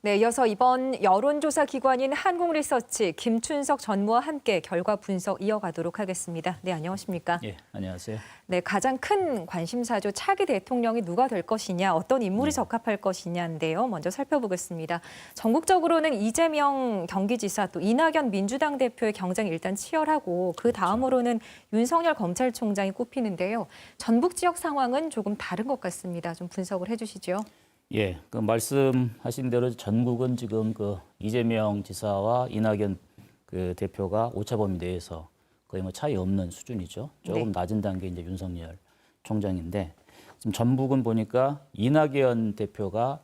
네, 이어서 이번 여론조사 기관인 한국리서치 김춘석 전무와 함께 결과 분석 이어가도록 하겠습니다. 네, 안녕하십니까? 예, 안녕하세요. 네, 가장 큰 관심사죠. 차기 대통령이 누가 될 것이냐, 어떤 인물이 적합할 것이냐인데요. 먼저 살펴보겠습니다. 전국적으로는 이재명 경기지사 또 이낙연 민주당 대표의 경쟁이 일단 치열하고 그 다음으로는 윤석열 검찰총장이 꼽히는데요. 전북 지역 상황은 조금 다른 것 같습니다. 좀 분석을 해주시죠. 예, 그 말씀하신 대로 전국은 지금 그 이재명 지사와 이낙연 그 대표가 오차범위 내에서 거의 뭐 차이 없는 수준이죠. 조금 낮은 단계 이제 윤석열 총장인데 지금 전북은 보니까 이낙연 대표가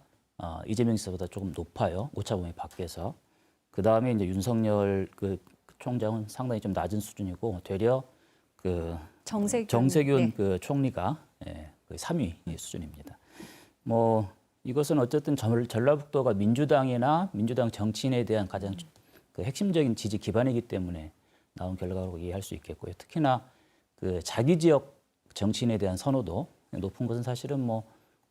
이재명 지사보다 조금 높아요. 오차범위 밖에서. 그 다음에 이제 윤석열 그 총장은 상당히 좀 낮은 수준이고 되려 그 정세균 그 총리가 거의 3위 수준입니다. 뭐 이것은 어쨌든 전라북도가 민주당이나 민주당 정치인에 대한 가장 그 핵심적인 지지 기반이기 때문에 나온 결과라고 이해할 수 있겠고요. 특히나 그 자기 지역 정치인에 대한 선호도 높은 것은 사실은 뭐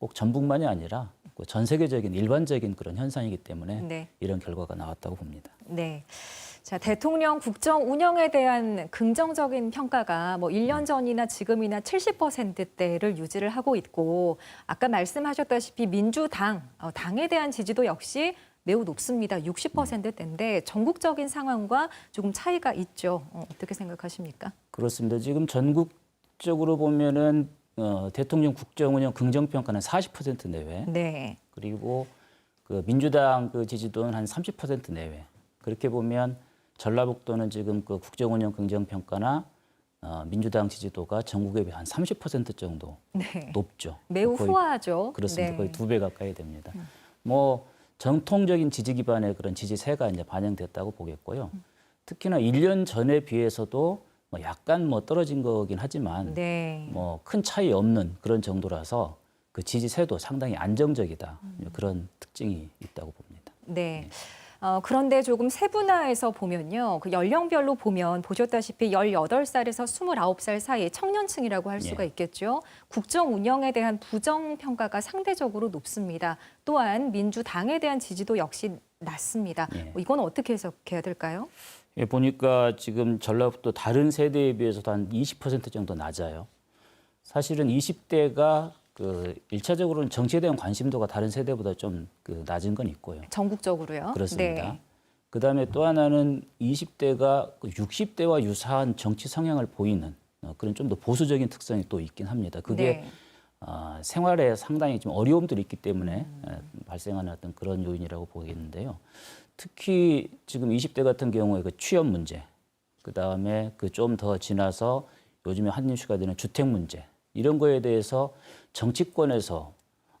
꼭 전북만이 아니라 전 세계적인 일반적인 그런 현상이기 때문에 이런 결과가 나왔다고 봅니다. 네. 자, 대통령 국정 운영에 대한 긍정적인 평가가 뭐 1년 전이나 지금이나 70%대를 유지를 하고 있고 아까 말씀하셨다시피 민주당, 당에 대한 지지도 역시 매우 높습니다. 60%대인데 전국적인 상황과 조금 차이가 있죠. 어떻게 생각하십니까? 그렇습니다. 지금 전국적으로 보면은 대통령 국정 운영 긍정 평가는 40% 내외. 네. 그리고 그 민주당 그 지지도는 한 30% 내외. 그렇게 보면 전라북도는 지금 그 국정 운영 긍정 평가나 민주당 지지도가 전국에 비해 한 30% 정도 높죠. 매우 후하죠. 그렇습니다. 거의 2배 가까이 됩니다. 뭐 정통적인 지지 기반의 그런 지지세가 이제 반영됐다고 보겠고요. 특히나 1년 전에 비해서도 뭐 약간 뭐 떨어진 거긴 하지만 뭐 큰 차이 없는 그런 정도라서 그 지지세도 상당히 안정적이다. 그런 특징이 있다고 봅니다. 네. 그런데 조금 세분화해서 보면요. 그 연령별로 보면 보셨다시피 18살에서 29살 사이 청년층이라고 할 수가 있겠죠. 국정 운영에 대한 부정 평가가 상대적으로 높습니다. 또한 민주당에 대한 지지도 역시 낮습니다. 이건 어떻게 해석해야 될까요? 예, 보니까 지금 전라북도 다른 세대에 비해서도 한 20% 정도 낮아요. 사실은 20대가 그 1차적으로는 정치에 대한 관심도가 다른 세대보다 좀 그 낮은 건 있고요. 전국적으로요? 그렇습니다. 그다음에 또 하나는 20대가 60대와 유사한 정치 성향을 보이는 그런 좀 더 보수적인 특성이 또 있긴 합니다. 그게 생활에 상당히 좀 어려움들이 있기 때문에 발생하는 어떤 그런 요인이라고 보겠는데요. 특히 지금 20대 같은 경우에 그 취업 문제, 그다음에 그 좀 더 지나서 요즘에 한 이슈가 되는 주택 문제, 이런 거에 대해서 정치권에서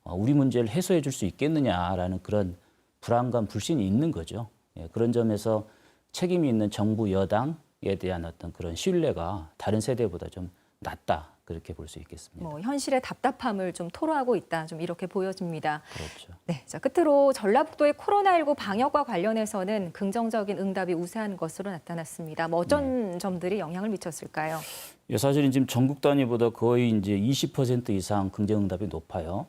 우리 문제를 해소해 줄 수 있겠느냐라는 그런 불안감, 불신이 있는 거죠. 그런 점에서 책임이 있는 정부 여당에 대한 어떤 그런 신뢰가 다른 세대보다 좀 낮다. 그렇게 볼 수 있겠습니다. 뭐 현실의 답답함을 좀 토로하고 있다. 좀 이렇게 보여집니다. 그렇죠. 네, 자 끝으로 전라북도의 코로나19 방역과 관련해서는 긍정적인 응답이 우세한 것으로 나타났습니다. 뭐 어떤 점들이 영향을 미쳤을까요? 예, 사실은 지금 전국 단위보다 거의 이제 20% 이상 긍정 응답이 높아요.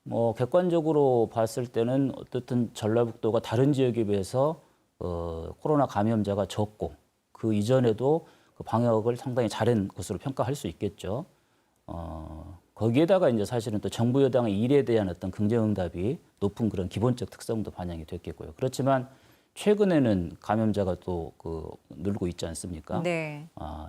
뭐 객관적으로 봤을 때는 어떻든 전라북도가 다른 지역에 비해서 코로나 감염자가 적고 그 이전에도 그 방역을 상당히 잘한 것으로 평가할 수 있겠죠. 거기에다가 이제 사실은 또 정부 여당의 일에 대한 어떤 긍정응답이 높은 그런 기본적 특성도 반영이 됐겠고요. 그렇지만 최근에는 감염자가 또 늘고 있지 않습니까?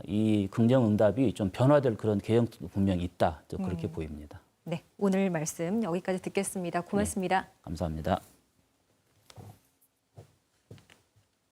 이 긍정응답이 좀 변화될 그런 개연성도 분명히 있다. 또 그렇게 보입니다. 네, 오늘 말씀 여기까지 듣겠습니다. 고맙습니다. 감사합니다.